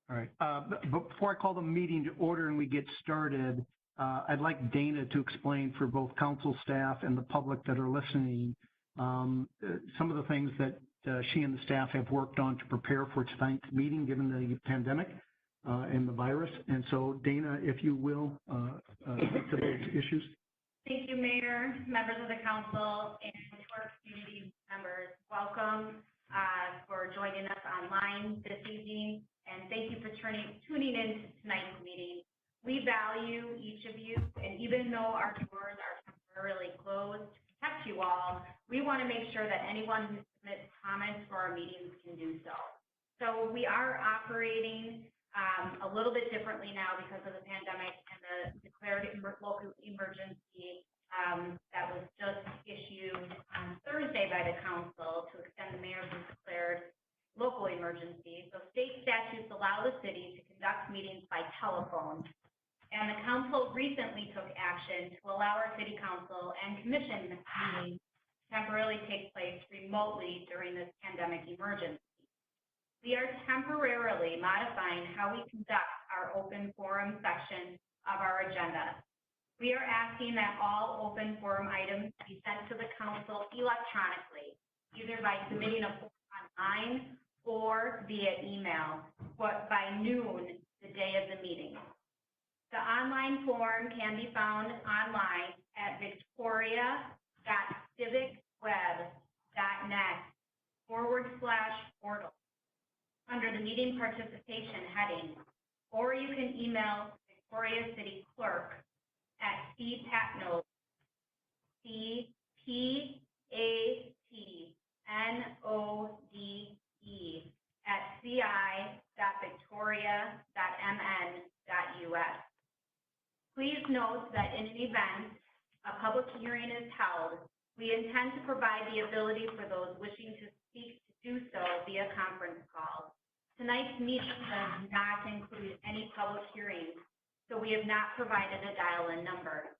All right. But before I call the meeting to order and we get started, I'd like Dana to explain for both council staff and the public that are listening some of the things that she and the staff have worked on to prepare for tonight's meeting, given the pandemic and the virus. And so, Dana, if you will, speak to those issues. Thank you, Mayor, members of the council, and to our community members. Welcome for joining us online this evening, and thank you for tuning in to tonight's meeting. We value each of you, and even though our doors are temporarily closed to protect you all, we want to make sure that anyone who submits comments for our meetings can do so. So we are operating a little bit differently now because of the pandemic and the declared local emergency that was just issued on Thursday by the council to extend the mayor's declared local emergency. So state statutes allow the city to conduct meetings by telephone, and the council recently took action to allow our city council and commission meetings temporarily take place remotely during this pandemic emergency. We are temporarily modifying how we conduct our open forum section of our agenda. We are asking that all open forum items be sent to the council electronically, either by submitting a form online or via email, but by noon the day of the meeting. The online form can be found online at victoria.civicweb.net/portal under the meeting participation heading, or you can email Victoria City Clerk at cpatnode, CPATNODE @ci.victoria.mn.us. Please note that in an event a public hearing is held, we intend to provide the ability for those wishing to speak to do so via conference call. Tonight's meeting does not include any public hearings, so we have not provided a dial-in number.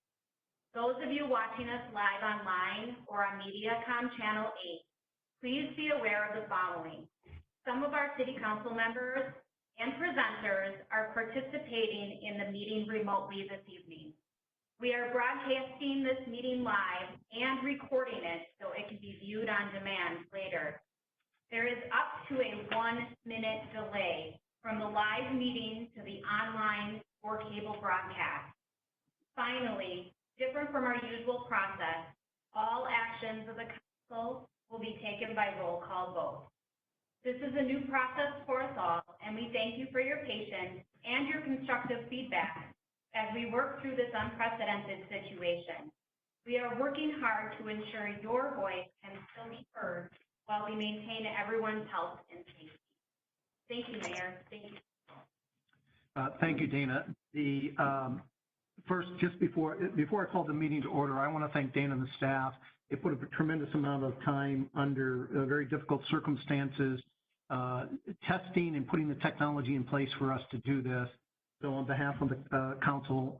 Those of you watching us live online or on MediaCom Channel 8, please be aware of the following. Some of our City Council members and presenters are participating in the meeting remotely this evening. We are broadcasting this meeting live and recording it so it can be viewed on demand later. There is up to a 1-minute delay from the live meeting to the online or cable broadcast. Finally, different from our usual process, all actions of the council will be taken by roll call vote. This is a new process for us all, and we thank you for your patience and your constructive feedback as we work through this unprecedented situation. We are working hard to ensure your voice can still be heard while we maintain everyone's health and safety. Thank you, Mayor. Thank you. Thank you, Dana. First, just before I call the meeting to order, I want to thank Dana and the staff. They put a tremendous amount of time under very difficult circumstances, testing and putting the technology in place for us to do this. So on behalf of the council,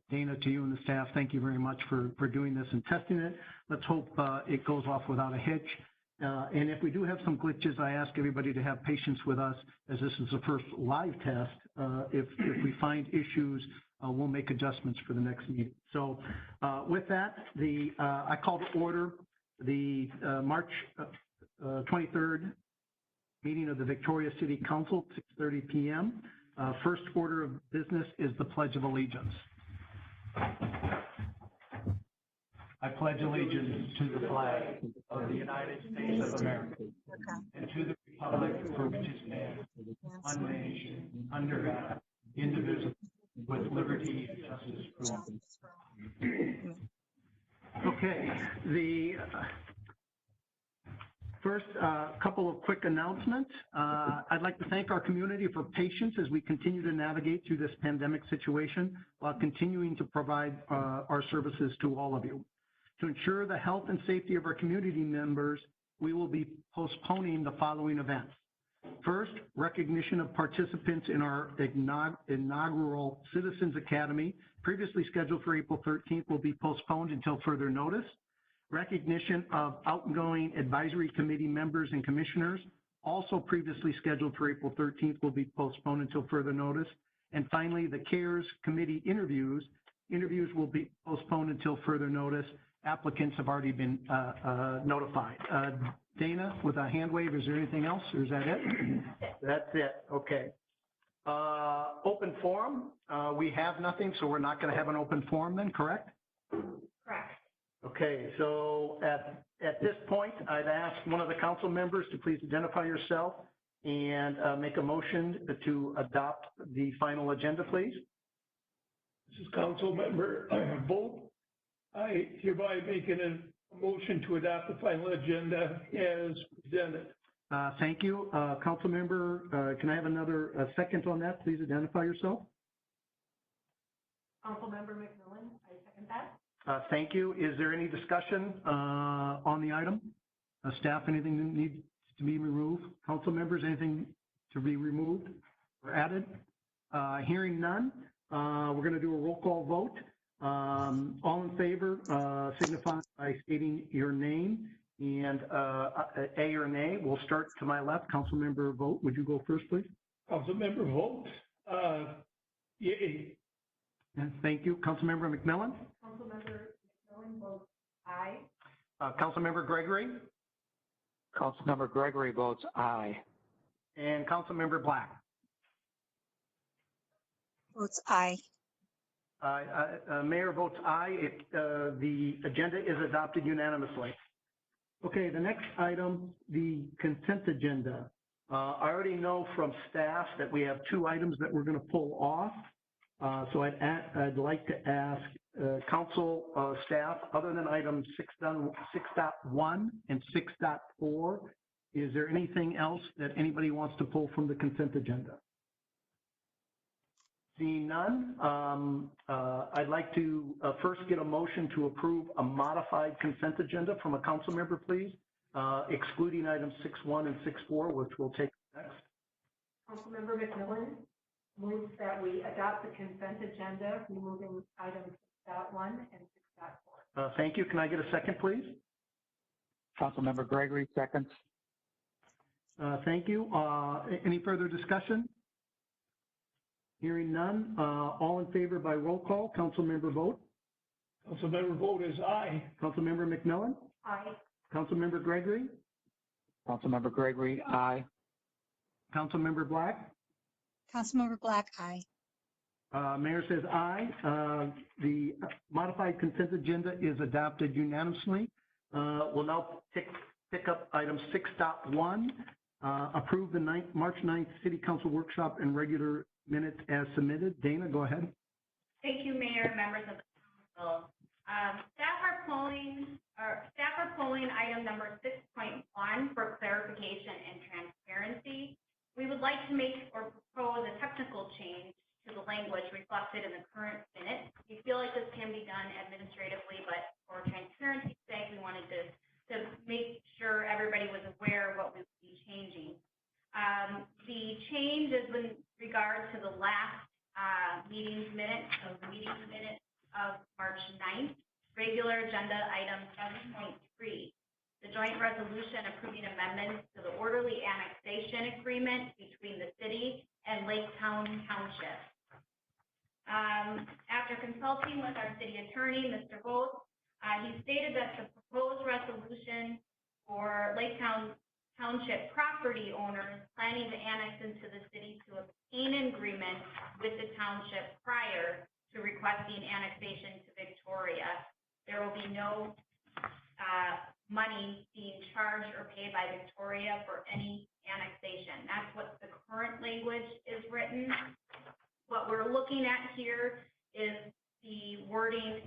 Dana, to you and the staff, thank you very much for doing this and testing it. Let's hope it goes off without a hitch. And if we do have some glitches, I ask everybody to have patience with us, as this is the first live test. If we find issues, we'll make adjustments for the next meeting. So with that, I call to order the March 23rd meeting of the Victoria City Council, 6:30 p.m. First order of business is the Pledge of Allegiance. I pledge allegiance to the flag of the United States of America and to the republic for which it stands, one nation, under God, indivisible, with liberty and justice for all. Okay, the first couple of quick announcements. I'd like to thank our community for patience as we continue to navigate through this pandemic situation while continuing to provide our services to all of you. To ensure the health and safety of our community members, we will be postponing the following events. First, recognition of participants in our inaugural Citizens Academy, previously scheduled for April 13th, will be postponed until further notice. Recognition of outgoing advisory committee members and commissioners also previously scheduled for April 13th, will be postponed until further notice. And finally, the CARES Committee interviews will be postponed until further notice. Applicants have already been notified. Dana, with a hand wave, is there anything else, or is that it? That's it. Okay. Open forum. We have nothing, so we're not going to have an open forum then, correct? Correct. Okay, so at this point, I'd ask one of the council members to please identify yourself and make a motion to adopt the final agenda, please. This is Council Member Vogt. I hereby make a motion to adopt the final agenda as presented. Thank you. Council member, can I have another second on that? Please identify yourself. Councilmember McMillan, I second that. Thank you. Is there any discussion on the item? Staff, anything that needs to be removed? Council members, anything to be removed or added? Hearing none, we're going to do a roll call vote. All in favor, signify by stating your name and A or nay. We'll start to my left. Council member Vogt, would you go first, please? Council Member Vogt, yay. And thank you. Council member McMillan? Councilmember McMillan votes aye. Council member Gregory? Councilmember Gregory votes aye. And Council member Black? Votes aye. Mayor votes aye. The agenda is adopted unanimously. Okay, the next item, the consent agenda. I already know from staff that we have 2 items that we're going to pull off. So I'd like to ask council staff, other than items 6.1 and 6.4, is there anything else that anybody wants to pull from the consent agenda? Seeing none, I'd like to first get a motion to approve a modified consent agenda from a council member, please, excluding items 6.1 and 6.4, which we'll take next. Councilmember McMillan moves that we adopt the consent agenda, removing items 6.1 and 6.4. Thank you. Can I get a second, please? Councilmember Gregory seconds. Thank you. Any further discussion? Hearing none. All in favor by roll call. Councilmember Vogt? Councilmember Vogt is aye. Councilmember McMillan? Aye. Councilmember Gregory? Councilmember Gregory, aye. Councilmember Black? Councilmember Black, aye. Mayor says aye. The modified consent agenda is adopted unanimously. We'll now pick up item 6.1, approve the March 9th City Council Workshop and regular minutes as submitted. Dana, go ahead. Thank you, Mayor, members of the council. Staff are pulling item number 6.1 for clarification and transparency. We would like to make or propose a technical change to the language reflected in the current minutes. We feel like this can be done administratively, but for transparency's sake, we wanted to make sure everybody was aware of what we would be changing. The change is in regard to the last meeting minutes of March 9th, regular agenda item 7.3, the joint resolution approving amendments to the orderly annexation agreement between the city and Lake Township. After consulting with our city attorney, Mr. Vogt, he stated that the proposed resolution for Lake Township property owners planning to annex into the city to obtain an agreement with the township prior to requesting annexation to Victoria. There will be no money being charged or paid by Victoria for any annexation. That's what the current language is written. What we're looking at here is the wording,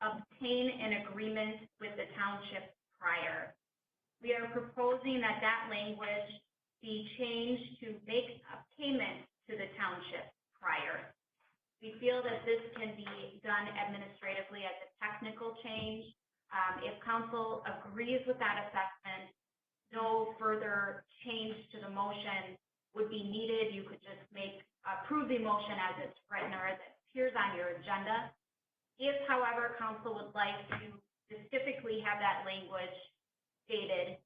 obtain an agreement with the township prior. We are proposing that language be changed to make a payment to the township prior. We feel that this can be done administratively as a technical change. If council agrees with that assessment, no further change to the motion would be needed. You could just approve the motion as it's written or as it appears on your agenda. If, however, council would like to specifically have that language stated,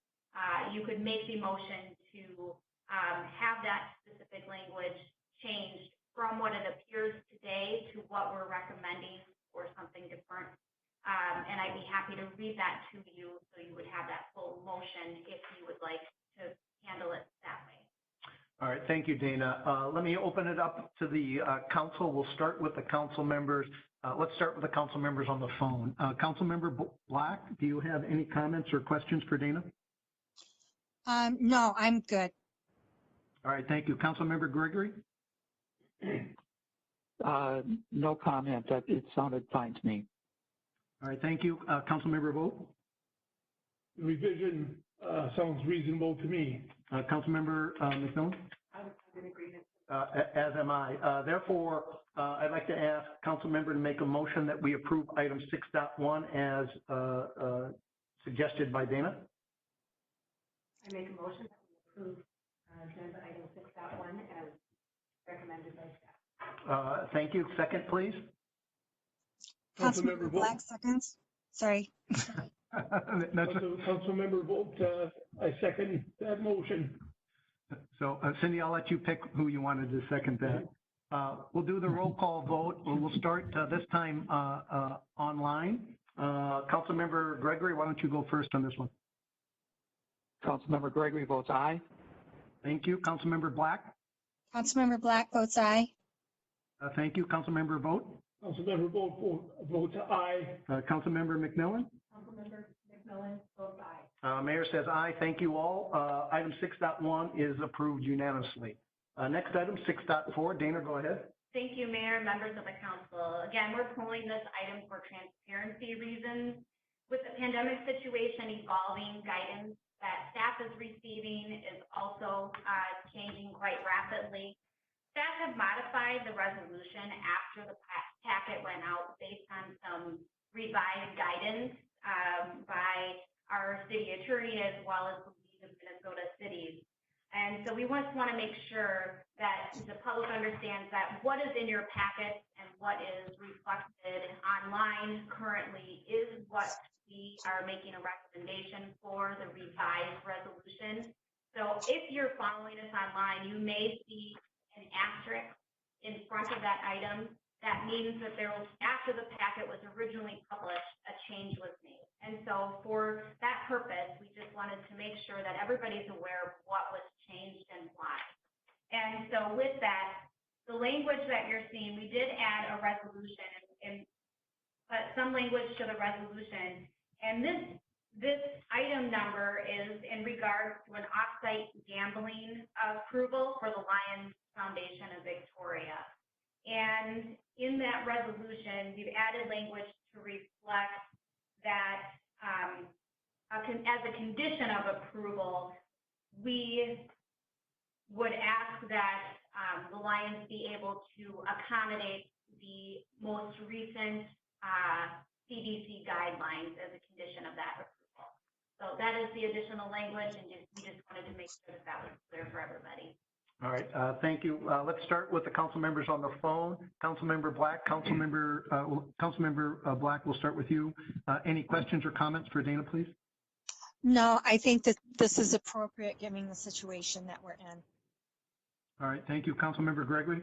you could make the motion to have that specific language changed from what it appears today to what we're recommending or something different. And I'd be happy to read that to you so you would have that full motion if you would like to handle it that way. All right, thank you, Dana. Let me open it up to the council. We'll start with the council members. Let's start with the council members on the phone. Council member Black, do you have any comments or questions for Dana? No, I'm good. All right, thank you. Council member Gregory? No comment. It sounded fine to me. All right, thank you. Council member Vogt? The revision sounds reasonable to me. Council member McMillan? I'm in agreement. As am I. Therefore, I'd like to ask council member to make a motion that we approve item 6.1 as suggested by Dana. I make a motion that we approve agenda item 6.1 as recommended by staff. Thank you. Second, please. Councilmember Black, seconds. Sorry. Councilmember Vogt, I second that motion. So Cindy, I'll let you pick who you wanted to second that. We'll do the roll call vote. We'll start this time online. Councilmember Gregory, why don't you go first on this one? Councilmember Gregory votes aye. Thank you. Councilmember Black? Councilmember Black votes aye. Thank you. Councilmember Vogt? Councilmember Vogt votes aye. Councilmember McMillan? Councilmember McMillan votes aye. Mayor says aye. Thank you all. Item 6.1 is approved unanimously. Next item, 6.4. Dana, go ahead. Thank you, Mayor, members of the council. Again, we're pulling this item for transparency reasons. With the pandemic situation evolving, guidance that staff is receiving is also changing quite rapidly. Staff have modified the resolution after the packet went out based on some revised guidance by our city attorney as well as the League of Minnesota Cities. And so we just want to make sure that the public understands that what is in your packet and what is reflected online currently is what we are making a recommendation for the revised resolution. So if you're following us online, you may see an asterisk in front of that item. That means that there was, after the packet was originally published, a change was made. And so for that purpose, we just wanted to make sure that everybody's aware of what was changed and why. And so with that, the language that you're seeing, we did add a resolution and some language to the resolution. And this item number is in regards to an off-site gambling approval for the Lions Foundation of Victoria. And in that resolution, we've added language to reflect that as a condition of approval, we would ask that the Lions be able to accommodate the most recent CDC guidelines as a condition of that approval. So that is the additional language, and we just wanted to make sure that was clear for everybody. All right, thank you. Let's start with the council members on the phone. Councilmember Black, Councilmember Black, we'll start with you. Any questions or comments for Dana, please? No, I think that this is appropriate given the situation that we're in. All right, thank you. Councilmember Gregory?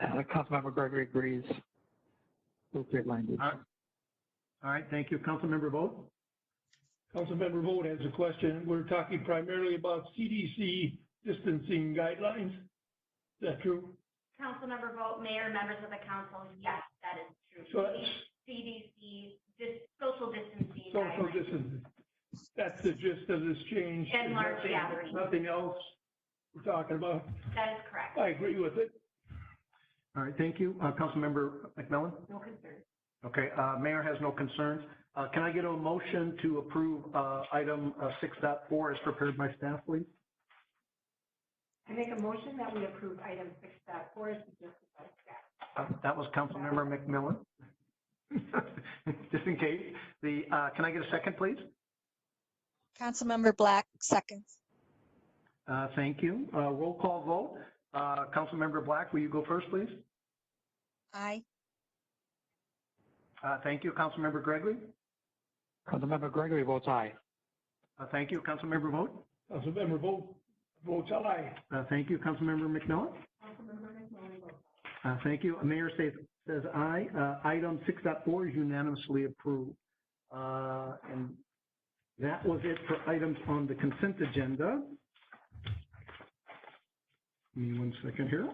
Councilmember Gregory agrees. Appropriate language. All right, thank you. Councilmember Vogt? Councilmember Vogt has a question. We're talking primarily about CDC distancing guidelines. Is that true? Councilmember Vogt, Mayor, members of the council, yes, that is true. So that's CDC, social distancing. social distancing. That's the gist of this change. And large gatherings. Nothing else we're talking about. That is correct. I agree with it. All right, thank you. Councilmember McMillan? No concerns. Okay, Mayor has no concerns. Can I get a motion to approve item 6.4 as prepared by staff, please? I make a motion that we approve item 6.4 as suggested by staff. That was Councilmember McMillan. Just in case. Can I get a second, please? Councilmember Black, seconds. Thank you. Roll call vote. Councilmember Black, will you go first, please? Aye. Thank you. Councilmember Gregory? Councilmember Gregory votes aye. Thank you. Councilmember Vogt? Councilmember votes aye. Thank you, Councilmember McMillan. Councilmember McMillan votes Thank you. Mayor says aye. Item 6.4 is unanimously approved. And that was it for items on the consent agenda. Give me 1 second here.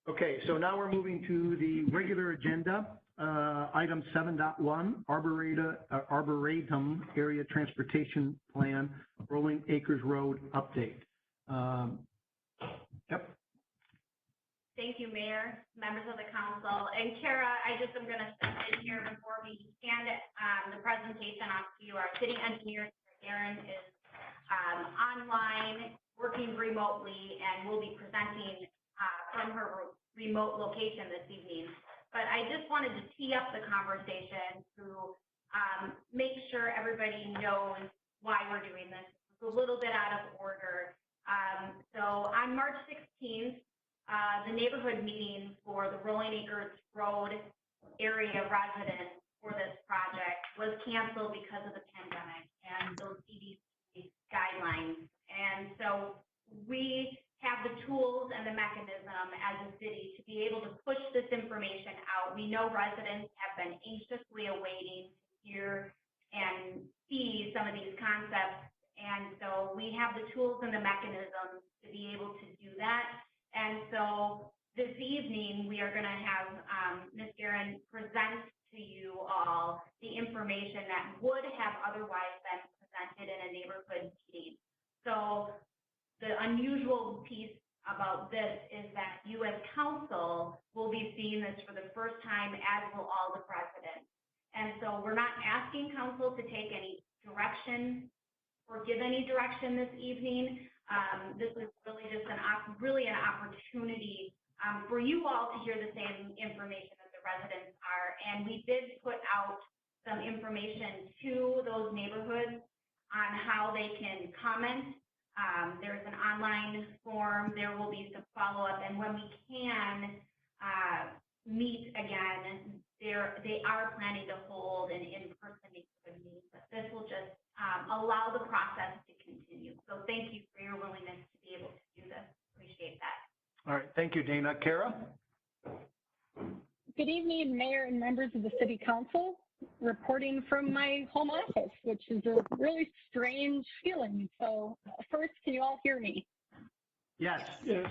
Okay, so now we're moving to the regular agenda. Item 7.1, Arboretum Area Transportation Plan, Rolling Acres Road update. Yep. Thank you, Mayor, members of the council. And Kara, I just am going to step in here before we hand the presentation off to you. Our city engineer, Aaron, is online, working remotely, and will be presenting from her remote location this evening. But I just wanted to tee up the conversation to make sure everybody knows why we're doing this. It's a little bit out of order. So on March 16th, the neighborhood meeting for the Rolling Acres Road area residents for this project was canceled because of the pandemic and those CDC guidelines. And so we have the tools and the mechanism as a city to be able to push this information out. We know residents have been anxiously awaiting to hear and see some of these concepts. And so we have the tools and the mechanisms to be able to do that. And so this evening, we are going to have Ms. Guerin present to you all the information that would have otherwise been presented in a neighborhood meeting. So the unusual piece about this is that you as council will be seeing this for the first time, as will all the residents. And so we're not asking council to take any direction or give any direction this evening. This is really just an opportunity for you all to hear the same information that the residents are. And we did put out some information to those neighborhoods on how they can comment. There's an online form. There will be some follow-up. And when we can meet again, they are planning to hold an in-person meeting. But this will just allow the process to continue. So thank you for your willingness to be able to do this. Appreciate that. All right, thank you, Dana. Kara? Good evening, Mayor and members of the City Council. Reporting from my home office, which is a really strange feeling. So first, can you all hear me? Yes. Yes.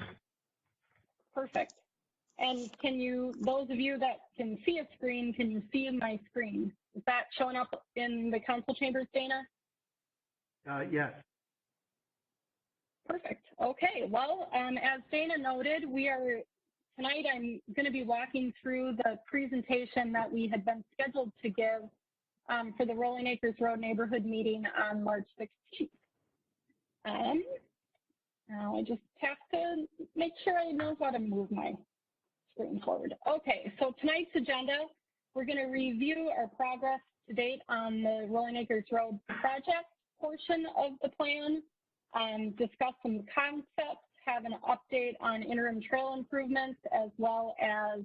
Perfect. And can you, those of you that can see a screen, can you see my screen? Is that showing up in the council chambers, Dana? Yes. Perfect. Okay. Well, as Dana noted, tonight I'm going to be walking through the presentation that we had been scheduled to give for the Rolling Acres Road neighborhood meeting on March 16th. Now I just have to make sure I know how to move my screen forward. Okay, so tonight's agenda, we're going to review our progress to date on the Rolling Acres Road project portion of the plan, discuss some concepts, have an update on interim trail improvements, as well as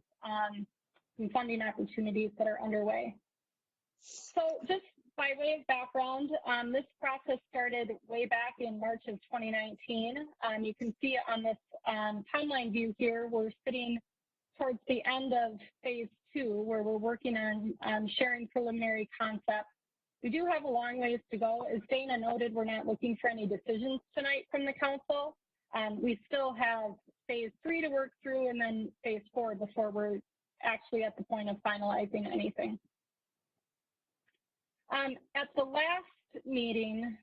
some funding opportunities that are underway. So just by way of background, this process started way back in March of 2019. You can see on this timeline view here, we're sitting towards the end of phase 2, where we're working on sharing preliminary concepts. We do have a long ways to go. As Dana noted, we're not looking for any decisions tonight from the council. We still have phase 3 to work through, and then phase 4 before we're actually at the point of finalizing anything. At the last meeting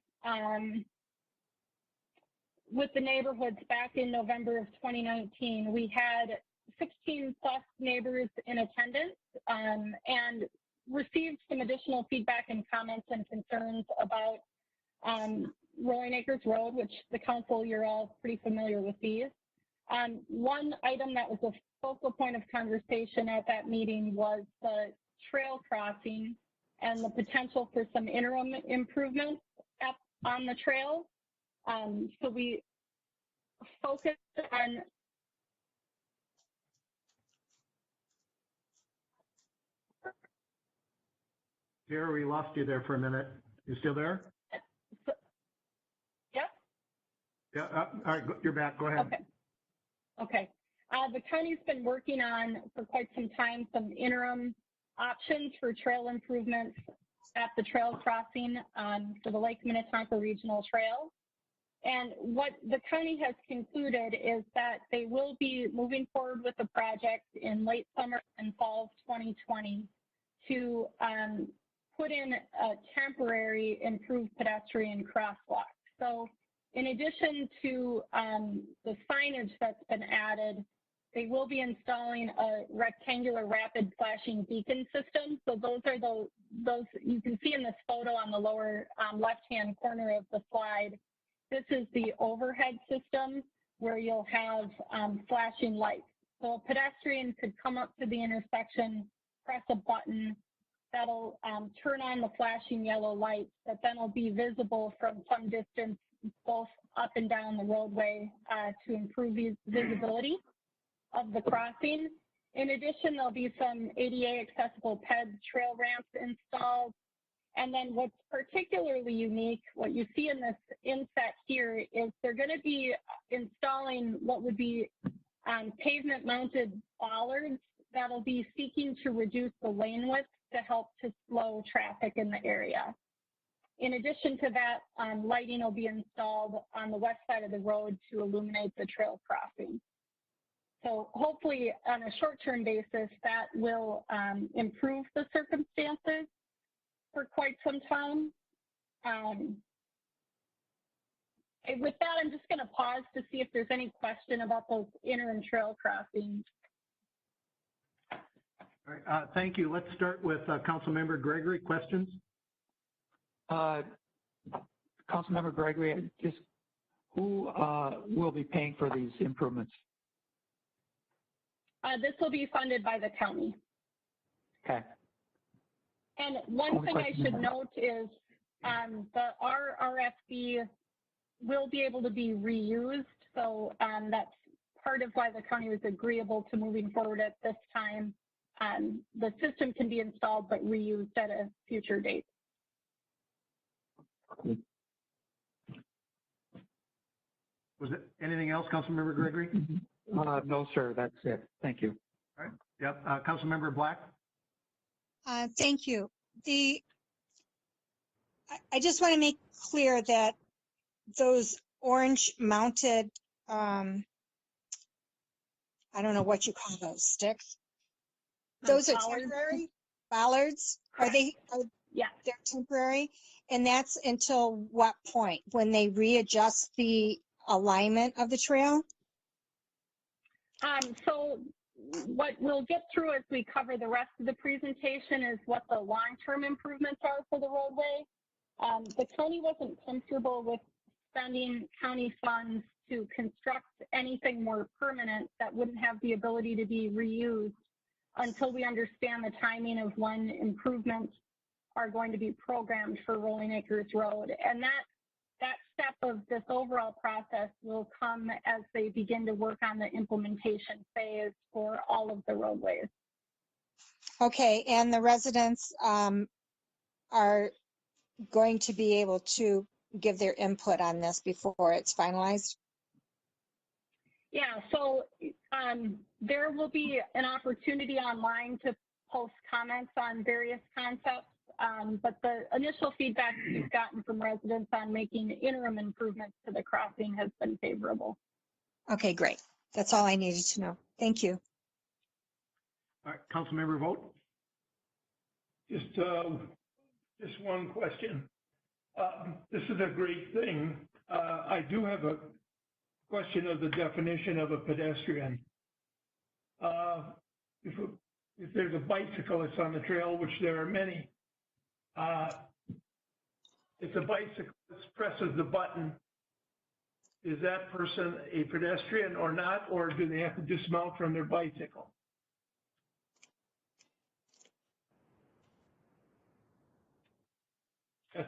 with the neighborhoods back in November of 2019, we had 16 plus neighbors in attendance and received some additional feedback and comments and concerns about Rolling Acres Road, which the council, you're all pretty familiar with these. One item that was a focal point of conversation at that meeting was the trail crossing and the potential for some interim improvements on the trail. So we focused on Kara, we lost you there for a minute. You still there? Yeah, all right, you're back. Go ahead. Okay. Okay. The county's been working on, for quite some time, some interim options for trail improvements at the trail crossing for the Lake Minnetonka Regional Trail. And what the county has concluded is that they will be moving forward with the project in late summer and fall of 2020 to put in a temporary improved pedestrian crosswalk. So in addition to the signage that's been added, they will be installing a rectangular rapid flashing beacon system. So those are those you can see in this photo on the lower left-hand corner of the slide. This is the overhead system where you'll have flashing lights. So a pedestrian could come up to the intersection, press a button, that'll turn on the flashing yellow lights that then will be visible from some distance, both up and down the roadway to improve visibility of the crossing. In addition, there'll be some ADA accessible ped trail ramps installed. And then what's particularly unique, what you see in this inset here, is they're going to be installing what would be pavement mounted bollards that'll be seeking to reduce the lane width to help to slow traffic in the area. In addition to that, lighting will be installed on the west side of the road to illuminate the trail crossing. So hopefully on a short-term basis, that will improve the circumstances for quite some time. With that, I'm just going to pause to see if there's any question about those interim trail crossings. All right, thank you. Let's start with Councilmember Gregory. Questions? Councilmember Gregory, just who will be paying for these improvements? This will be funded by the county. Okay. And one thing I should note is the RRFB will be able to be reused. So that's part of why the county was agreeable to moving forward at this time. The system can be installed but reused at a future date. Was it anything else, Councilmember Gregory? No, sir. That's it. Thank you. All right. Yep. Councilmember Black. Thank you. I just want to make clear that those orange mounted, I don't know what you call those, sticks. Those are temporary bollards. Are they? Yeah. They're temporary. And that's until what point? When they readjust the alignment of the trail? So what we'll get through as we cover the rest of the presentation is what the long-term improvements are for the roadway. The county wasn't comfortable with spending county funds to construct anything more permanent that wouldn't have the ability to be reused until we understand the timing of when improvements are going to be programmed for Rolling Acres Road. And that step of this overall process will come as they begin to work on the implementation phase for all of the roadways. Okay, and the residents are going to be able to give their input on this before it's finalized? Yeah, so there will be an opportunity online to post comments on various concepts, but the initial feedback we've gotten from residents on making interim improvements to the crossing has been favorable. Okay, great. That's all I needed to know. Thank you. All right, Councilmember Vogt. Just one question. This is a great thing. I do have a question of the definition of a pedestrian. If there's a bicyclist on the trail, which there are many, if the bicyclist presses the button, is that person a pedestrian or not, or do they have to dismount from their bicycle?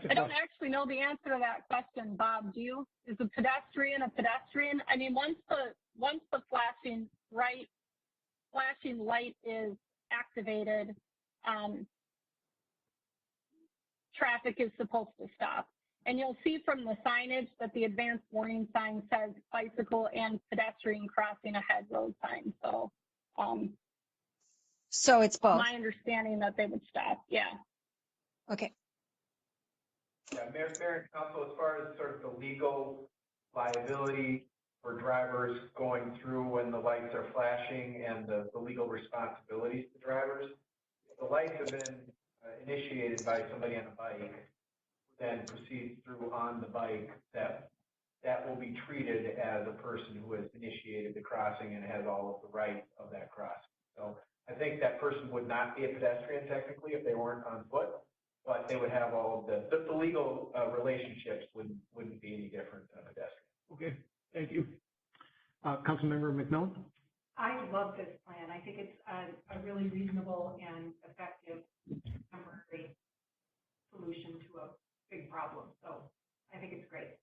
I don't actually know the answer to that question, Bob. Do you? Is a pedestrian a pedestrian? I mean, once the flashing light is activated, traffic is supposed to stop. And you'll see from the signage that the advanced warning sign says bicycle and pedestrian crossing ahead road sign. So it's both. My understanding that they would stop, yeah. Okay. Yeah, Mayor and Council, as far as sort of the legal liability for drivers going through when the lights are flashing and the legal responsibilities to drivers, if the lights have been initiated by somebody on a bike, then proceeds through on the bike, that will be treated as a person who has initiated the crossing and has all of the rights of that crossing. So I think that person would not be a pedestrian technically if they weren't on foot, but they would have all of the legal relationships wouldn't be any different than a pedestrian. Okay, thank you. Councilmember McMillan? I love this plan. I think it's a really reasonable and effective temporary solution to a big problem. So I think it's great.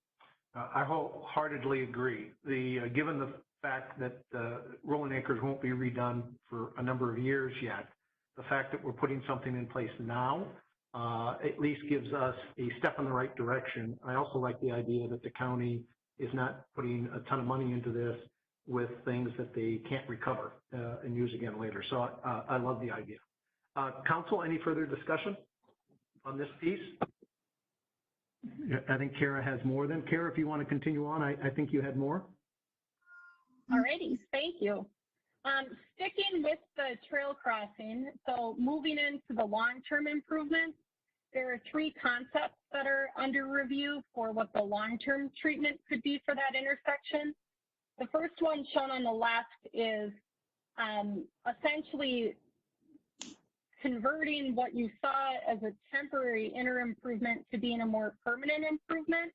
I wholeheartedly agree. Given the fact that Rolling Acres won't be redone for a number of years yet, the fact that we're putting something in place now at least gives us a step in the right direction. I also like the idea that the county is not putting a ton of money into this with things that they can't recover and use again later. So I love the idea. Council, any further discussion on this piece? I think Kara has more than. Kara, if you want to continue on, I think you had more. All righty, thank you. Sticking with the trail crossing, so moving into the long-term improvements, there are 3 concepts that are under review for what the long-term treatment could be for that intersection. The first one shown on the left is essentially converting what you saw as a temporary interim improvement to being a more permanent improvement.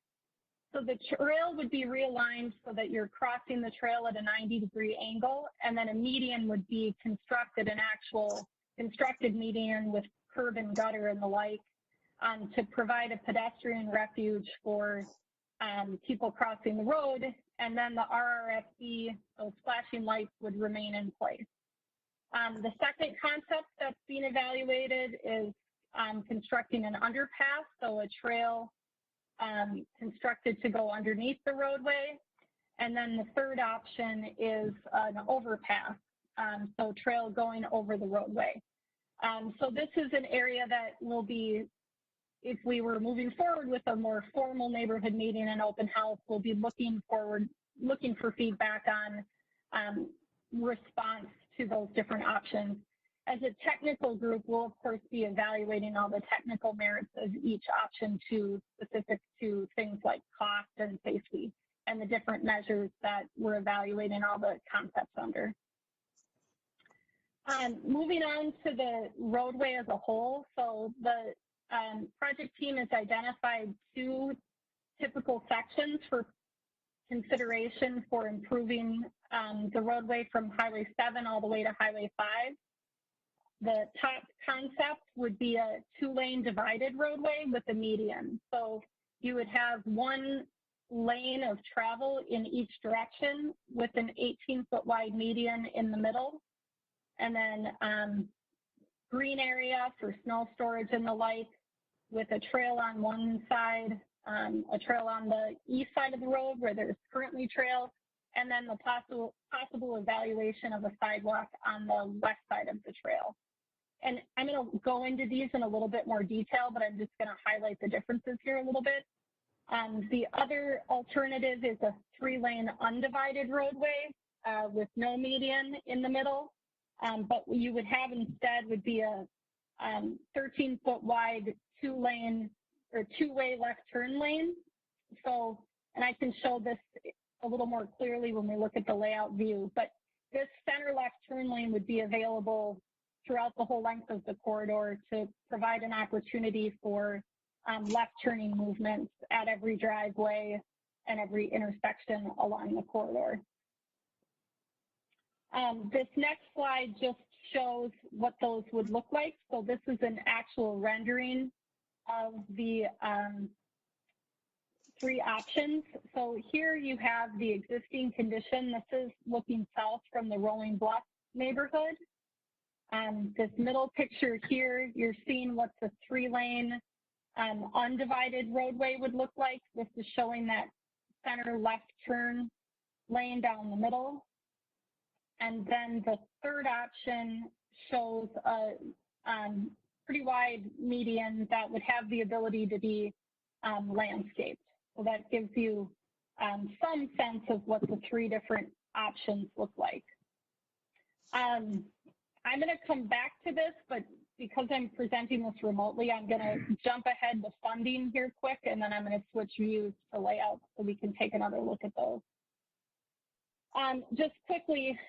So the trail would be realigned so that you're crossing the trail at a 90-degree angle, and then a median would be constructed, an actual constructed median with curb and gutter and the like, to provide a pedestrian refuge for people crossing the road, and then the RRFB, those flashing lights, would remain in place. The second concept that's being evaluated is constructing an underpass, so a trail constructed to go underneath the roadway. And then the third option is an overpass, so trail going over the roadway. So this is an area that will be, if we were moving forward with a more formal neighborhood meeting and open house, we'll be looking for feedback on response to those different options. As a technical group, we'll of course be evaluating all the technical merits of each option specific to things like cost and safety and the different measures that we're evaluating all the concepts under. Moving on to the roadway as a whole, so the project team has identified 2 typical sections for consideration for improving the roadway from Highway 7 all the way to Highway 5. The top concept would be a 2-lane divided roadway with a median. So you would have 1 lane of travel in each direction with an 18-foot wide median in the middle. And then green area for snow storage and the like, with a trail on one side, a trail on the east side of the road where there's currently trail, and then the possible evaluation of a sidewalk on the west side of the trail. And I'm going to go into these in a little bit more detail, but I'm just going to highlight the differences here a little bit. The other alternative is a 3-lane undivided roadway with no median in the middle. But what you would have instead would be a 13-foot wide 2-lane or 2-way left turn lane. So, and I can show this a little more clearly when we look at the layout view, but this center left turn lane would be available throughout the whole length of the corridor to provide an opportunity for left turning movements at every driveway and every intersection along the corridor. This next slide just shows what those would look like. So this is an actual rendering of the 3 options. So here you have the existing condition. This is looking south from the Rolling Bluff neighborhood. This middle picture here, you're seeing what's a 3-lane undivided roadway would look like. This is showing that center left turn lane down the middle. And then the third option shows a pretty wide median that would have the ability to be landscaped. So that gives you some sense of what the three different options look like. I'm going to come back to this, but because I'm presenting this remotely, I'm going to jump ahead to funding here quick, and then I'm going to switch views to layout so we can take another look at those. Just quickly,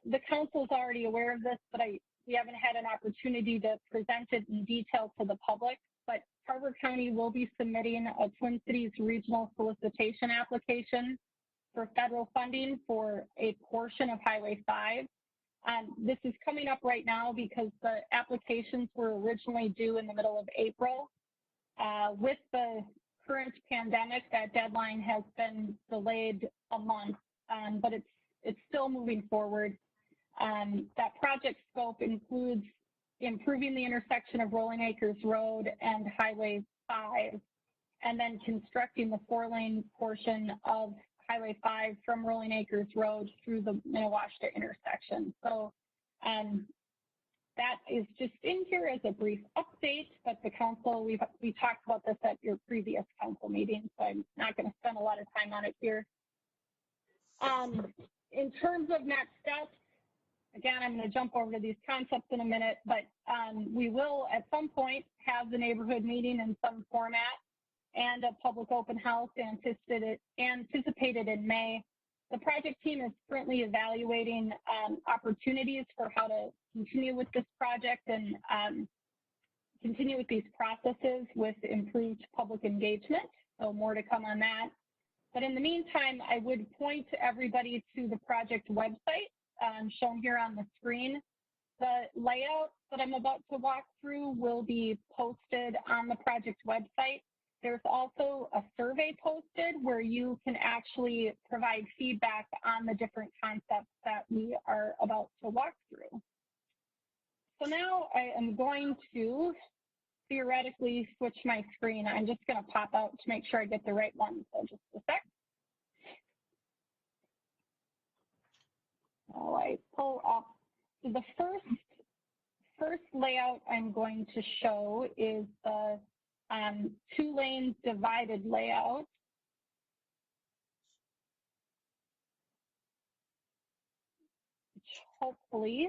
the council is already aware of this, but we haven't had an opportunity to present it in detail to the public, but Carver County will be submitting a Twin Cities regional solicitation application for federal funding for a portion of Highway 5. This is coming up right now because the applications were originally due in the middle of April. With the current pandemic, that deadline has been delayed a month, but it's still moving forward. That project scope includes improving the intersection of Rolling Acres Road and Highway 5, and then constructing the 4-lane portion of Highway 5 from Rolling Acres Road through the Minnewaska intersection. So that is just in here as a brief update, but the council, we talked about this at your previous council meeting, so I'm not going to spend a lot of time on it here. In terms of next steps, again, I'm going to jump over to these concepts in a minute, but we will at some point have the neighborhood meeting in some format and a public open house anticipated in May. The project team is currently evaluating opportunities for how to continue with this project and continue with these processes with improved public engagement. So more to come on that. But in the meantime, I would point everybody to the project website shown here on the screen. The layout that I'm about to walk through will be posted on the project website. There's also a survey posted where you can actually provide feedback on the different concepts that we are about to walk through. So now I am going to theoretically switch my screen. I'm just going to pop out to make sure I get the right one. So just a sec. All right, pull up. So the first layout I'm going to show is the 2-lane divided layout. Which hopefully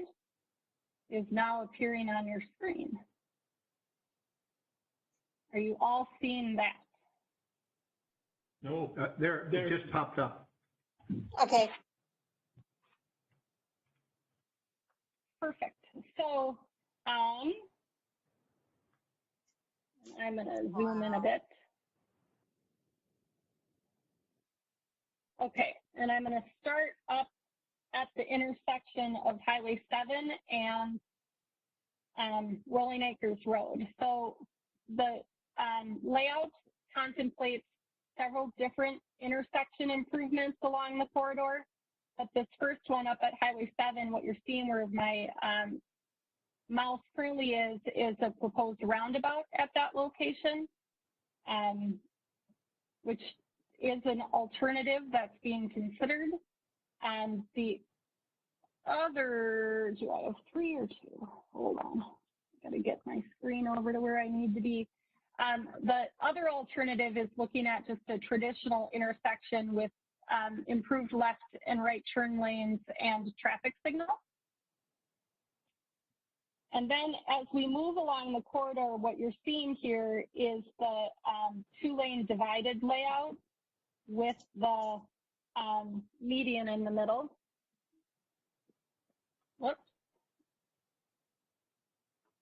is now appearing on your screen. Are you all seeing that? No, there, it just popped up. Okay. Perfect. So I'm going to zoom in a bit. Okay, and I'm going to start up at the intersection of Highway 7 and Rolling Acres Road. So the layout contemplates several different intersection improvements along the corridor. But this first one up at Highway 7, what you're seeing where my mouse currently is a proposed roundabout at that location, which is an alternative that's being considered. And the other, do I have 3 or 2? Hold on, got to get my screen over to where I need to be. The other alternative is looking at just a traditional intersection with improved left and right turn lanes and traffic signal. And then as we move along the corridor, what you're seeing here is the 2-lane divided layout with the median in the middle. Whoops.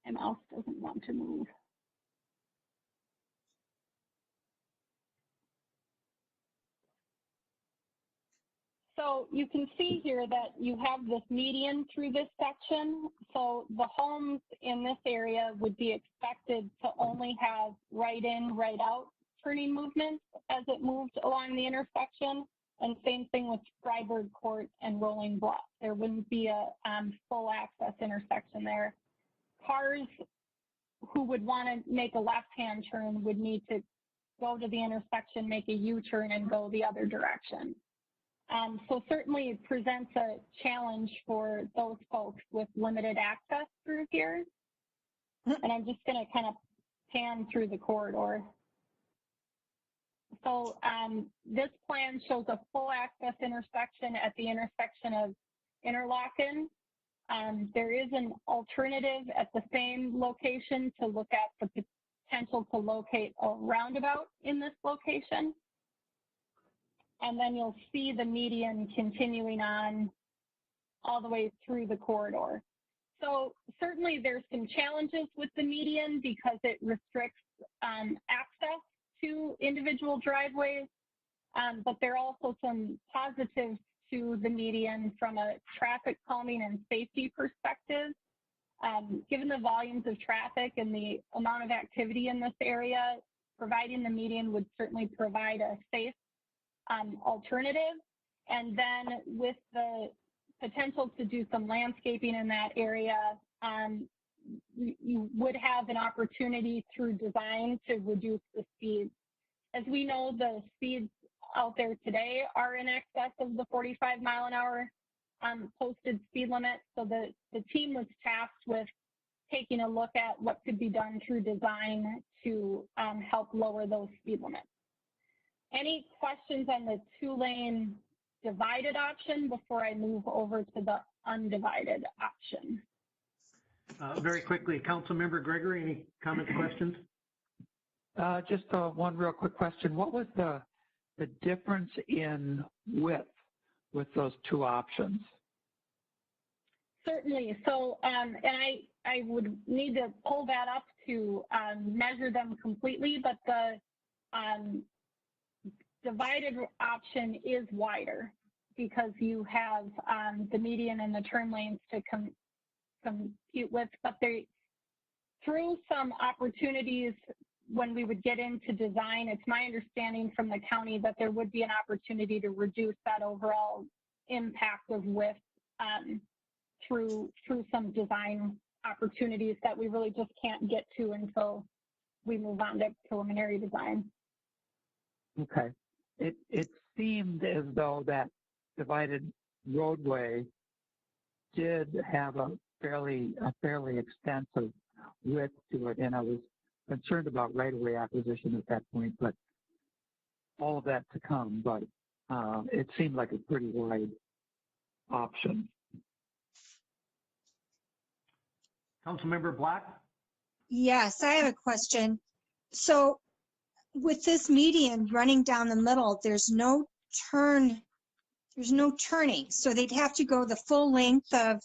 My mouse doesn't want to move. So you can see here that you have this median through this section. So the homes in this area would be expected to only have right in, right out turning movements as it moved along the intersection. And same thing with Freiburg Court and Rolling Bluff. There wouldn't be a full access intersection there. Cars who would want to make a left-hand turn would need to go to the intersection, make a U-turn, and go the other direction. So certainly it presents a challenge for those folks with limited access through here. And I'm just going to kind of pan through the corridor. So this plan shows a full access intersection at the intersection of Interlochen. There is an alternative at the same location to look at the potential to locate a roundabout in this location. And then you'll see the median continuing on all the way through the corridor. So certainly there's some challenges with the median because it restricts access to individual driveways, but there are also some positives to the median from a traffic calming and safety perspective. Given the volumes of traffic and the amount of activity in this area, providing the median would certainly provide a safe alternative. And then with the potential to do some landscaping in that area, you would have an opportunity through design to reduce the speed. As we know, the speeds out there today are in excess of the 45-mile-an-hour posted speed limit. So the team was tasked with taking a look at what could be done through design to help lower those speed limits. Any questions on the two-lane divided option before I move over to the undivided option? Very quickly, Councilmember Gregory, any comments, questions? Just one real quick question. What was the difference in width with those two options? Certainly. So, and I would need to pull that up to measure them completely, but the divided option is wider because you have the median and the turn lanes to compute with, but through some opportunities when we would get into design, it's my understanding from the county that there would be an opportunity to reduce that overall impact of width through some design opportunities that we really just can't get to until we move on to preliminary design. Okay. It seemed as though that divided roadway did have a fairly extensive width to it, and I was concerned about right-of-way acquisition at that point, but all of that to come, but it seemed like a pretty wide option. Councilmember Black? Yes, I have a question. So with this median running down the middle, there's no turning. So they'd have to go the full length of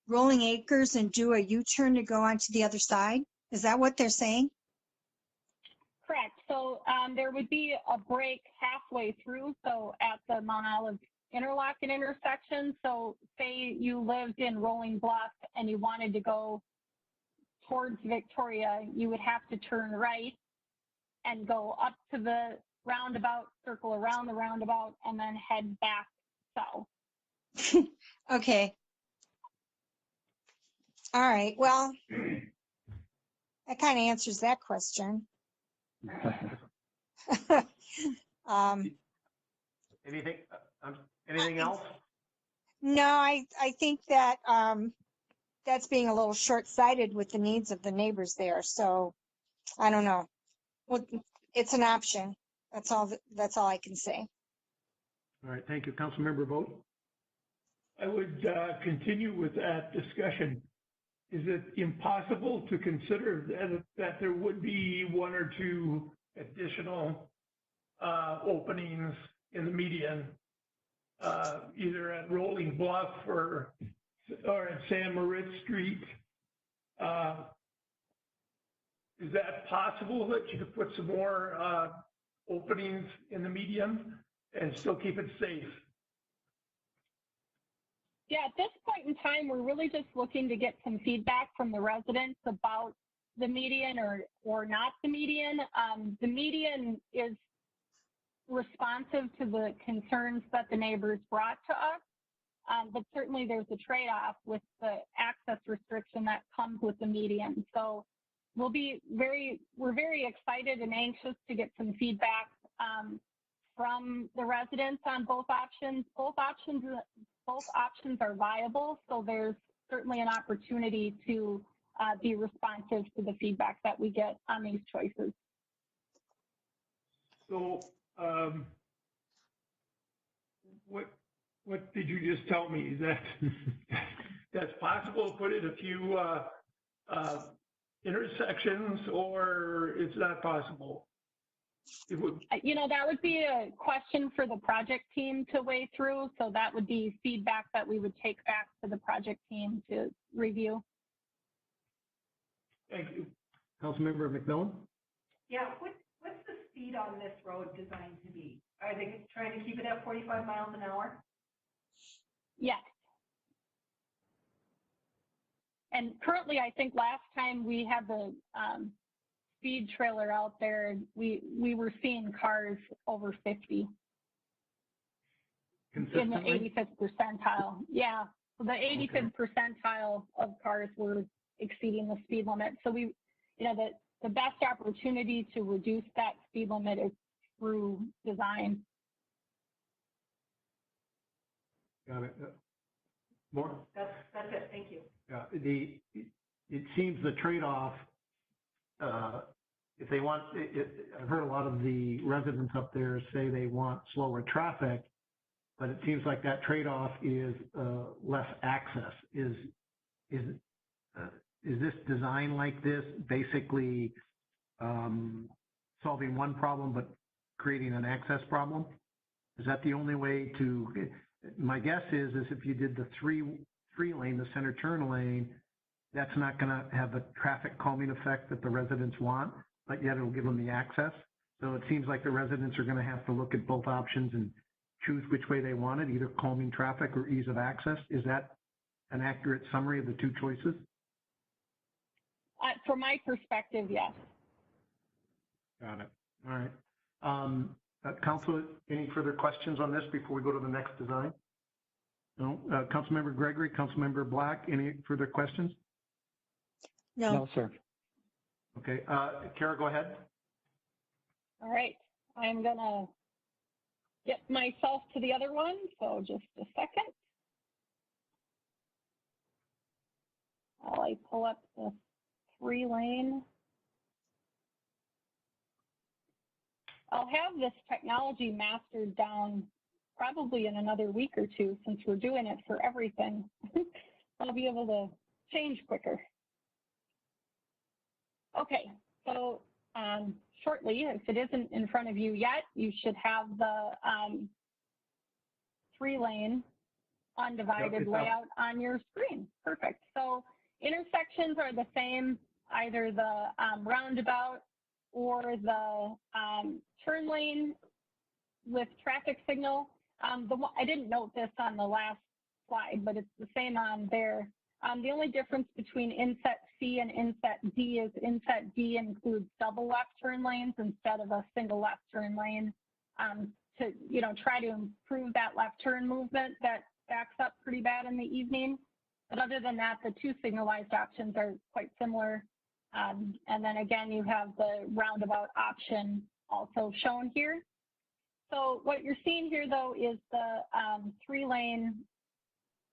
Rolling Acres and do a U-turn to go onto the other side? Is that what they're saying? Correct. So there would be a break halfway through. So at the Mount Olive Interlochen intersection. So say you lived in Rolling Bluff and you wanted to go towards Victoria, you would have to turn right and go up to the roundabout, circle around the roundabout, and then head back south. Okay. All right. Well, that kind of answers that question. Anything else? No, I think that that's being a little short-sighted with the needs of the neighbors there. So I don't know. Well, it's an option. That's all I can say. All right. Thank you. Councilmember Vogt? I would continue with that discussion. Is it impossible to consider that there would be one or two additional openings in the median, either at Rolling Bluff or at San Moritz Street? Is that possible that you could put some more openings in the median and still keep it safe? Yeah, at this point in time, we're really just looking to get some feedback from the residents about the median or not the median. The median is responsive to the concerns that the neighbors brought to us, but certainly there's a trade-off with the access restriction that comes with the median. So we're very excited and anxious to get some feedback from the residents on both options. Both options are viable, so there's certainly an opportunity to be responsive to the feedback that we get on these choices. So, what did you just tell me? Is that that's possible to put in a few intersections, or it's not possible? It would. You know, that would be a question for the project team to weigh through. So that would be feedback that we would take back to the project team to review. Thank you. Councilmember McMillan? Yeah, what's the speed on this road designed to be? Are they trying to keep it at 45 miles an hour? Yes. And currently, I think last time we had the speed trailer out there, we were seeing cars over 50 in the 85th percentile. Yeah, so the 85th percentile of cars were exceeding the speed limit. So we, you know, the best opportunity to reduce that speed limit is through design. Got it. More? That's it. Thank you. Yeah, it seems the trade-off, if they want, I've heard a lot of the residents up there say they want slower traffic, but it seems like that trade-off is less access. Is this design like this basically solving one problem but creating an access problem? Is that the only way to? My guess is if you did the three lane, the center turn lane, that's not going to have the traffic calming effect that the residents want, but yet it'll give them the access. So it seems like the residents are going to have to look at both options and choose which way they want it, either calming traffic or ease of access. Is that an accurate summary of the two choices? From my perspective, yes. Got it. All right. Council, any further questions on this before we go to the next design? No. Councilmember Gregory, Councilmember Black, any further questions? No, sir. Okay. Kara, go ahead. All right. I'm going to get myself to the other one, so just a second. While I pull up the 3-lane. I'll have this technology mastered down probably in another week or two, since we're doing it for everything. I'll be able to change quicker. Okay, so shortly, if it isn't in front of you yet, you should have the 3-lane undivided layout on your screen. Perfect. So intersections are the same, either the roundabout or the turn lane with traffic signal. I didn't note this on the last slide, but it's the same on there. The only difference between inset C and inset D is inset D includes double left turn lanes instead of a single left turn lane to, you know, try to improve that left turn movement that backs up pretty bad in the evening. But other than that, the two signalized options are quite similar. And then again, you have the roundabout option also shown here. So what you're seeing here, though, is the 3-lane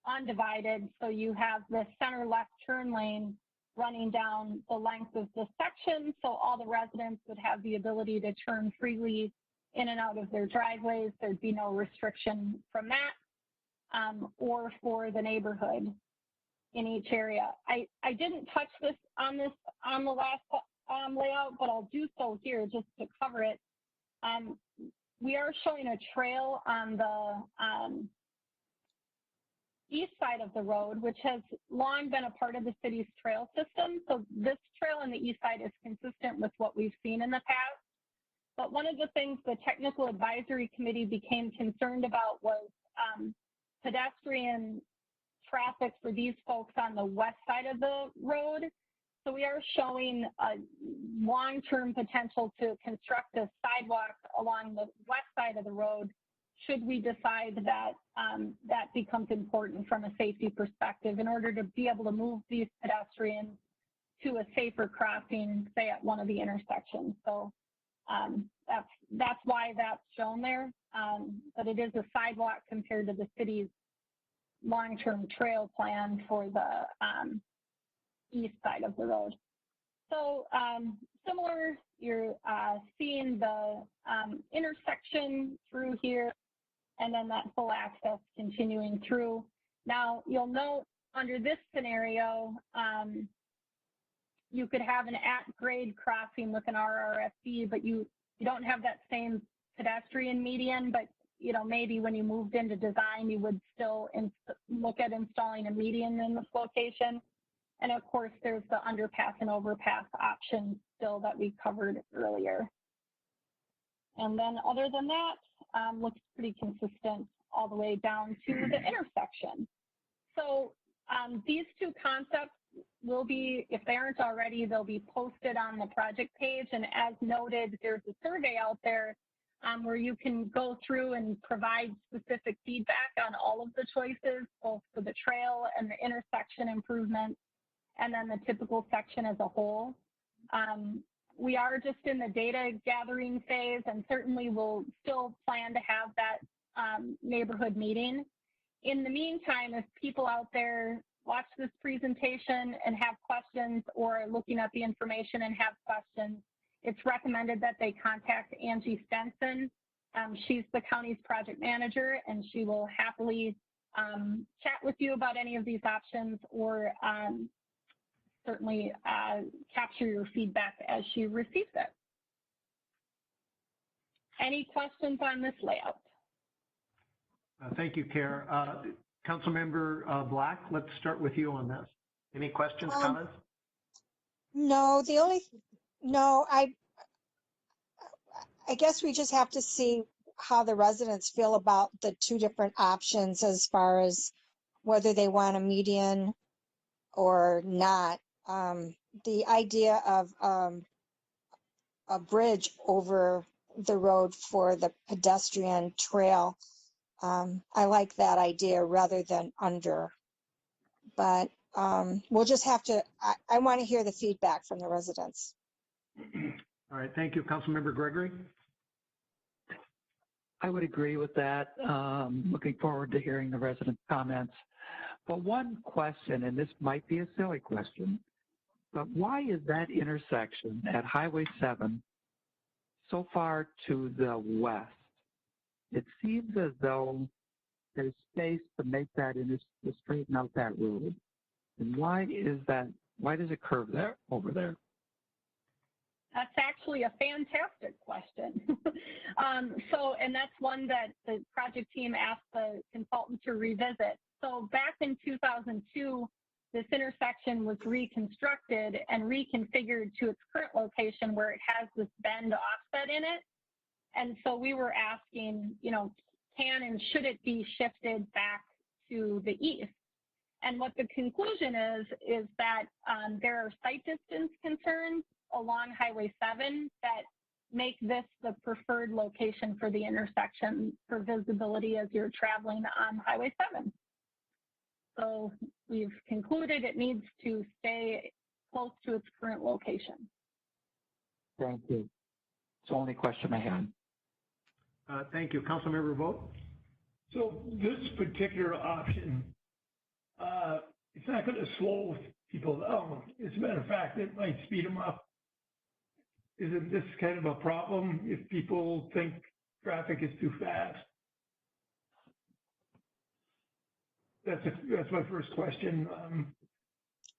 undivided. So you have the center left turn lane running down the length of the section. So all the residents would have the ability to turn freely in and out of their driveways. There'd be no restriction from that or for the neighborhood in each area. I didn't touch this on the last layout, but I'll do so here just to cover it. We are showing a trail on the east side of the road, which has long been a part of the city's trail system. So this trail on the east side is consistent with what we've seen in the past. But one of the things the Technical Advisory Committee became concerned about was pedestrian traffic for these folks on the west side of the road. So we are showing a long-term potential to construct a sidewalk along the west side of the road should we decide that that becomes important from a safety perspective in order to be able to move these pedestrians to a safer crossing, say at one of the intersections. So that's why that's shown there. But it is a sidewalk compared to the city's long-term trail plan for the east side of the road. So similar, you're seeing the intersection through here, and then that full access continuing through. Now, you'll note under this scenario, you could have an at-grade crossing with an RRSD, but you don't have that same pedestrian median, but maybe when you moved into design, you would still look at installing a median in this location. And of course, there's the underpass and overpass option still that we covered earlier. And then other than that, looks pretty consistent all the way down to the intersection. So these two concepts will be, if they aren't already, they'll be posted on the project page. And as noted, there's a survey out there where you can go through and provide specific feedback on all of the choices, both for the trail and the intersection improvements, and then the typical section as a whole. We are just in the data gathering phase, and certainly we'll still plan to have that neighborhood meeting. In the meantime, if people out there watch this presentation and have questions, or are looking at the information and have questions, it's recommended that they contact Angie Stenson. She's the county's project manager, and she will happily chat with you about any of these options, or certainly capture your feedback as she receives it. Any questions on this layout? Thank you, Kara. Councilmember Black, let's start with you on this. Any questions, comments? No, I guess we just have to see how the residents feel about the two different options as far as whether they want a median or not. The idea of a bridge over the road for the pedestrian trail, I like that idea rather than under. But we'll just have to, I want to hear the feedback from the residents. All right, thank you. Councilmember Gregory? I would agree with that. Looking forward to hearing the residents' comments. But one question, and this might be a silly question, but why is that intersection at Highway 7 so far to the west? It seems as though there's space to make that to straighten out that road. And why is that? Why does it curve there over there? That's actually a fantastic question. And that's one that the project team asked the consultant to revisit. So back in 2002, this intersection was reconstructed and reconfigured to its current location where it has this bend offset in it. And so we were asking, can and should it be shifted back to the east? And what the conclusion is that there are site distance concerns along Highway 7 that make this the preferred location for the intersection for visibility as you're traveling on Highway 7. So we've concluded it needs to stay close to its current location. Thank you. It's the only question I had. Thank you. Councilmember Vogt? So this particular option, it's not going to slow people down. As a matter of fact, it might speed them up. Isn't this kind of a problem if people think traffic is too fast? That's my first question.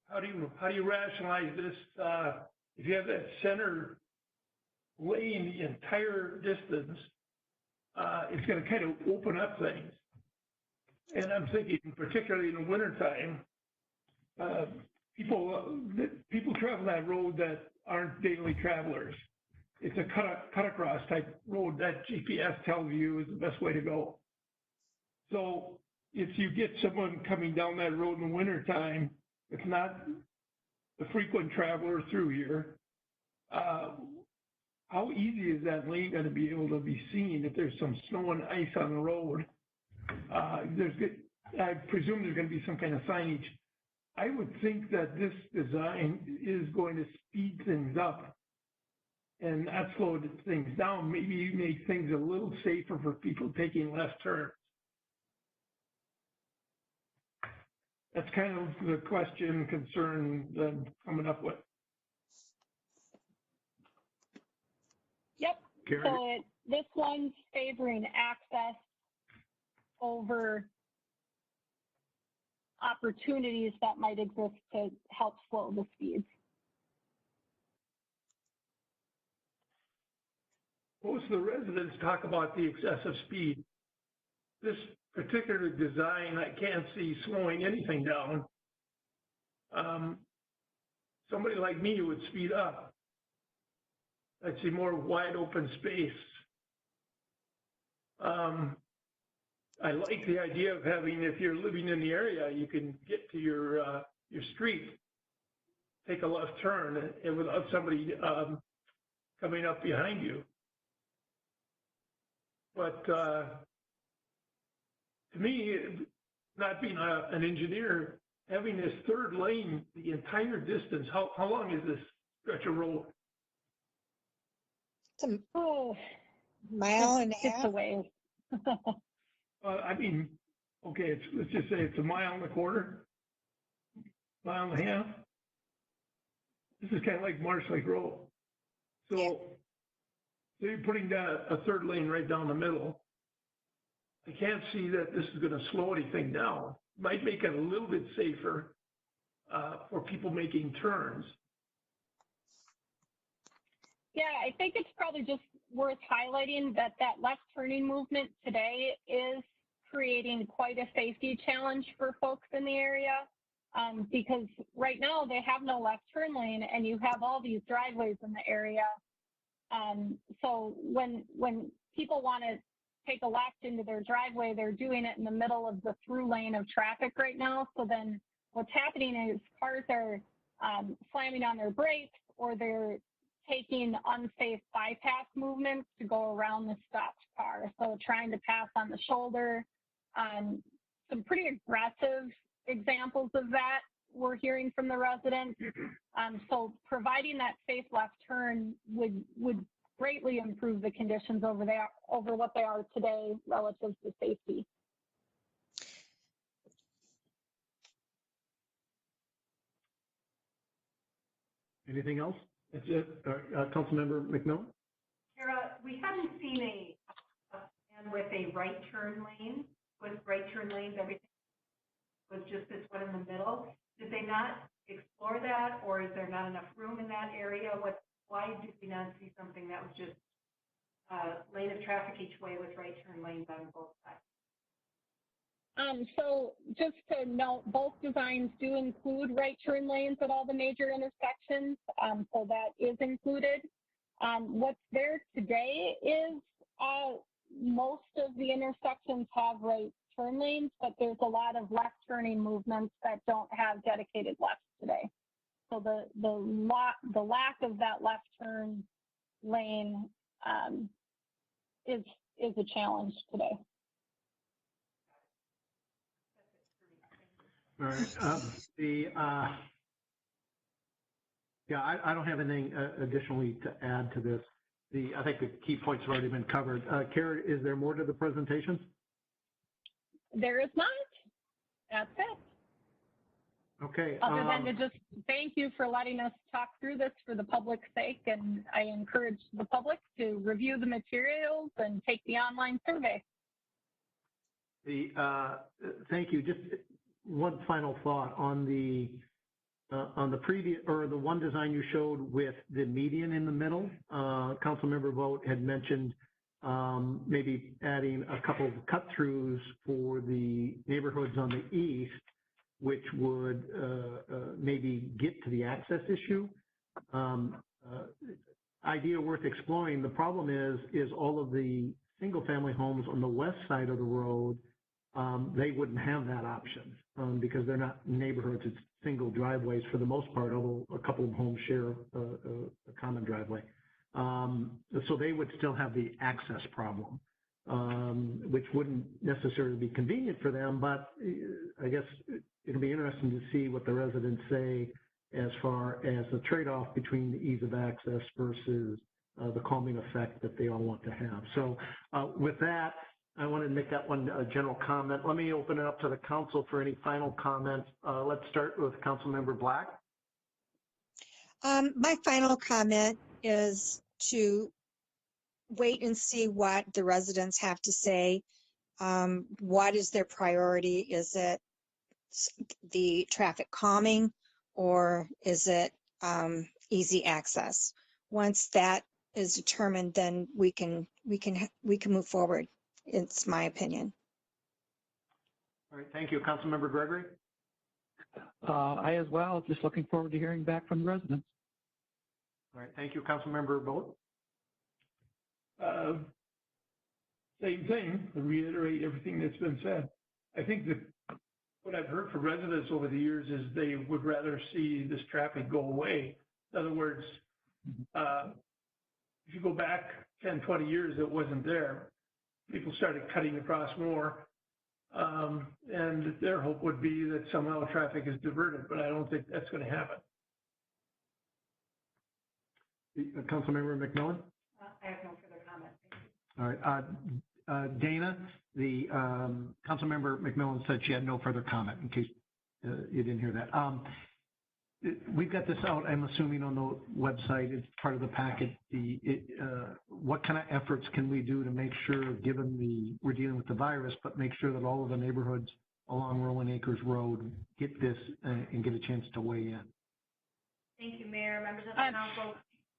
How do you rationalize this? If you have that center lane the entire distance, it's going to kind of open up things. And I'm thinking, particularly in the wintertime, people travel that road that aren't daily travelers. It's a cut across type road that GPS tells you is the best way to go. So if you get someone coming down that road in the wintertime, it's not the frequent traveler through here. How easy is that lane going to be able to be seen if there's some snow and ice on the road? I presume there's going to be some kind of signage I would think that this design is going to speed things up and not slow things down, maybe make things a little safer for people taking left turns. That's kind of the question, concern that I'm coming up with. Yep. Karen? So this one's favoring access over opportunities that might exist to help slow the speeds. Most of the residents talk about the excessive speed. This particular design, I can't see slowing anything down. Somebody like me would speed up. I'd see more wide open space. I like the idea of having, if you're living in the area, you can get to your street, take a left turn, and without somebody coming up behind you. But to me, not being an engineer, having this third lane the entire distance, how long is this stretch of road? It's Oh, a mile and a it's half. a ways. I mean, okay, let's just say it's a mile and a quarter, mile and a half. This is kind of like Marsh Lake Road. So, Yeah. so you're putting down a third lane right down the middle. I can't see that this is going to slow anything down. Might make it a little bit safer for people making turns. Yeah, I think it's probably just worth highlighting that left turning movement today is creating quite a safety challenge for folks in the area, because right now they have no left turn lane and you have all these driveways in the area. So when people want to take a left into their driveway, they're doing it in the middle of the through lane of traffic right now. So then what's happening is cars are slamming on their brakes, or they're taking unsafe bypass movements to go around the stopped car. So trying to pass on the shoulder. Some pretty aggressive examples of that we're hearing from the residents. So providing that safe left turn would greatly improve the conditions over what they are today relative to safety. Anything else? That's it. Councilmember McMillan? Kara, we haven't seen a plan with a right turn lane, with right turn lanes, everything was just this one in the middle. Did they not explore that, or is there not enough room in that area? Why did we not see something that was just lane of traffic each way with right turn lanes on both sides? So just to note, both designs do include right turn lanes at all the major intersections, so that is included. What's there today is most of the intersections have right turn lanes, but there's a lot of left turning movements that don't have dedicated lefts today. So the lack of that left turn lane is a challenge today. All right. I don't have anything additionally to add to this. I think the key points have already been covered. Karen, is there more to the presentation? There is not. That's it. Okay. Other than to just thank you for letting us talk through this for the public's sake, and I encourage the public to review the materials and take the online survey. Thank you. Just one final thought on the previous, or the one design you showed with the median in the middle. Councilmember Vogt had mentioned maybe adding a couple of cut-throughs for the neighborhoods on the east, which would maybe get to the access issue. Idea worth exploring. The problem is all of the single-family homes on the west side of the road, they wouldn't have that option because they're not neighborhoods, it's single driveways for the most part, although a couple of homes share a common driveway. So they would still have the access problem. which wouldn't necessarily be convenient for them, but I guess it'll be interesting to see what the residents say as far as the trade-off between the ease of access versus the calming effect that they all want to have. So with that, I wanted to make that one general comment. Let me open it up to the council for any final comments. Let's start with Councilmember Black. My final comment is to wait and see what the residents have to say. What is their priority? Is it the traffic calming, or is it easy access? Once that is determined, then we can move forward. It's my opinion. All right, thank you. Councilmember Gregory? I as well, just looking forward to hearing back from the residents. All right, thank you. Councilmember Boat? Same thing, to reiterate everything that's been said. I think that what I've heard from residents over the years is they would rather see this traffic go away. In other words, if you go back 10, 20 years, it wasn't there. People started cutting across more, and their hope would be that somehow traffic is diverted, but I don't think that's going to happen. Councilmember McMillan? I have no further comment. All right. Dana, the Councilmember McMillan said she had no further comment, in case you didn't hear that. We've got this out, I'm assuming, on the website. It's part of the packet. What kind of efforts can we do to make sure, given we're dealing with the virus, but make sure that all of the neighborhoods along Rolling Acres Road get this and get a chance to weigh in? Thank you, Mayor, members of the council.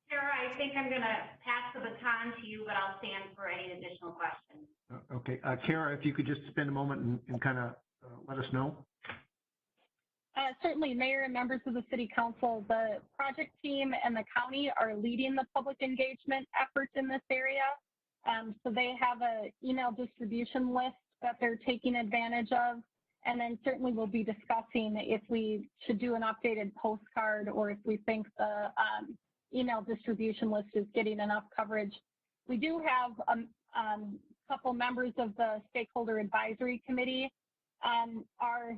Sarah, I think I'm going to pass the baton to you, but I'll stand for any additional questions. Okay. Kara, if you could just spend a moment and kind of let us know. Certainly, Mayor and members of the City Council, the project team and the county are leading the public engagement efforts in this area. So they have an email distribution list that they're taking advantage of. And then certainly we'll be discussing if we should do an updated postcard or if we think the email distribution list is getting enough coverage. We do have a couple members of the Stakeholder Advisory Committee are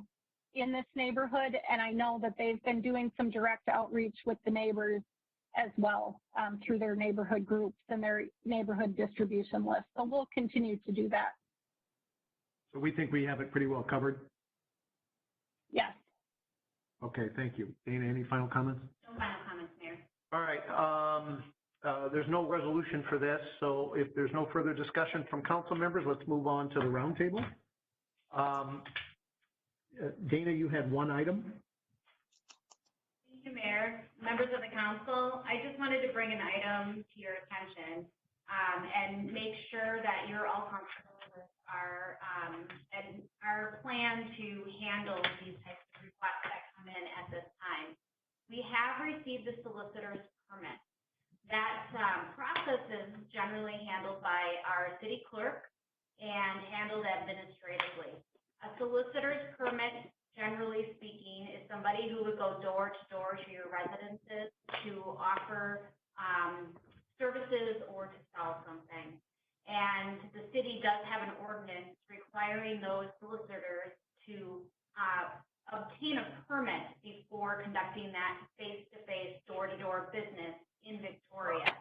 in this neighborhood, and I know that they've been doing some direct outreach with the neighbors as well through their neighborhood groups and their neighborhood distribution list. So we'll continue to do that. So we think we have it pretty well covered? Yes. Okay, thank you. Dana, any final comments? No final comments, Mayor. All right. There's no resolution for this, so if there's no further discussion from council members, let's move on to the roundtable. Dana, you had one item. Thank you, Mayor. Members of the council, I just wanted to bring an item to your attention and make sure that you're all comfortable with our plan to handle these types of requests that come in at this time. We have received the solicitor's permit. That process is generally handled by our city clerk and handled administratively. A solicitor's permit, generally speaking, is somebody who would go door to door to your residences to offer services or to sell something. And the city does have an ordinance requiring those solicitors to obtain a permit before conducting that face-to-face, door-to-door business in Victoria.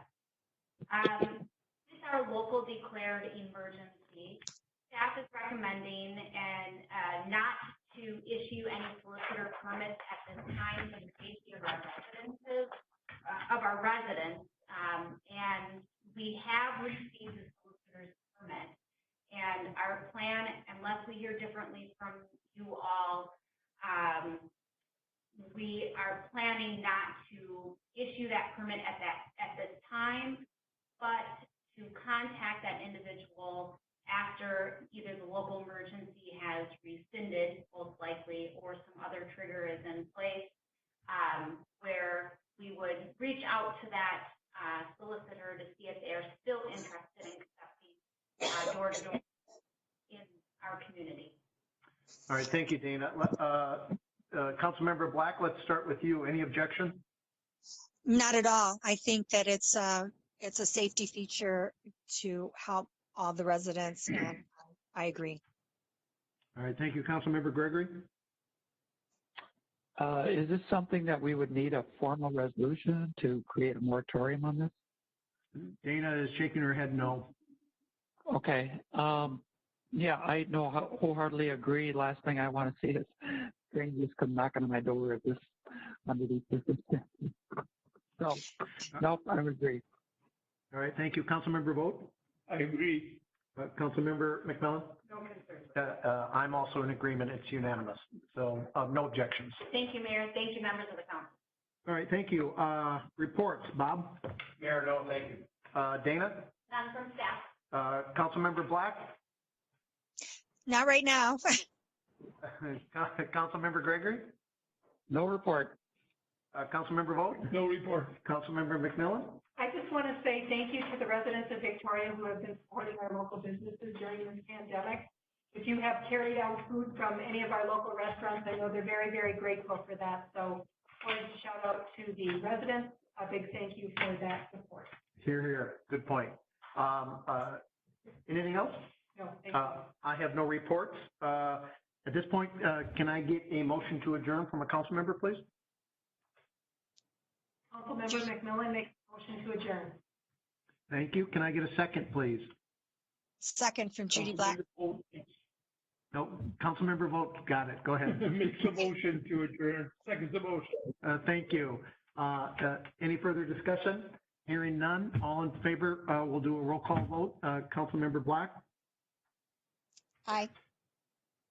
It's our local declared emergency. Staff is recommending not to issue any solicitor permits at this time for the safety of our residents. And we have received the solicitor's permit. And our plan, unless we hear differently from you all, we are planning not to issue that permit at this time, but to contact that individual after either the local emergency has rescinded, most likely, or some other trigger is in place, where we would reach out to that solicitor to see if they are still interested in accepting door-to-door in our community. All right, thank you, Dana. Councilmember Black, let's start with you. Any objection? Not at all. I think that it's a safety feature to help all the residents, and I agree. All right, thank you. Councilmember Gregory? Is this something that we would need a formal resolution to create a moratorium on this? Dana is shaking her head no. Okay. Yeah, I know wholeheartedly agree. Last thing I want to see is strangers come knocking on my door at this under these circumstances. So, nope, I would agree. All right, thank you. Councilmember Vogt? I agree. Councilmember McMillan? No concern. I'm also in agreement. It's unanimous. So no objections. Thank you, Mayor. Thank you, members of the council. All right, thank you. Reports, Bob? Mayor, no, thank you. Dana? None from staff. Councilmember Black? Not right now. Councilmember Gregory? No report. Councilmember Vogt? No report. Councilmember McMillan? I just want to say thank you to the residents of Victoria who have been supporting our local businesses during this pandemic. If you have carried out food from any of our local restaurants, I know they're very, very grateful for that. So I wanted to shout out to the residents. A big thank you for that support. Here, here. Good point. Anything else? No, thank you. I have no reports. At this point, can I get a motion to adjourn from a council member, please? Councilmember McMillan makes a motion to adjourn. Thank you. Can I get a second, please? Second from Judy Black. No, Councilmember Vogt, got it. Go ahead. Makes a motion to adjourn. Seconds the motion. Thank you. Any further discussion? Hearing none. All in favor, we'll do a roll call vote. Councilmember Black? Aye.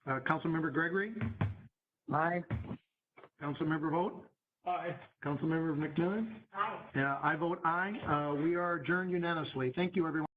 Councilmember Gregory? Aye. Councilmember Vogt? Aye. Councilmember McMillan? Aye. I vote aye. We are adjourned unanimously. Thank you, everyone.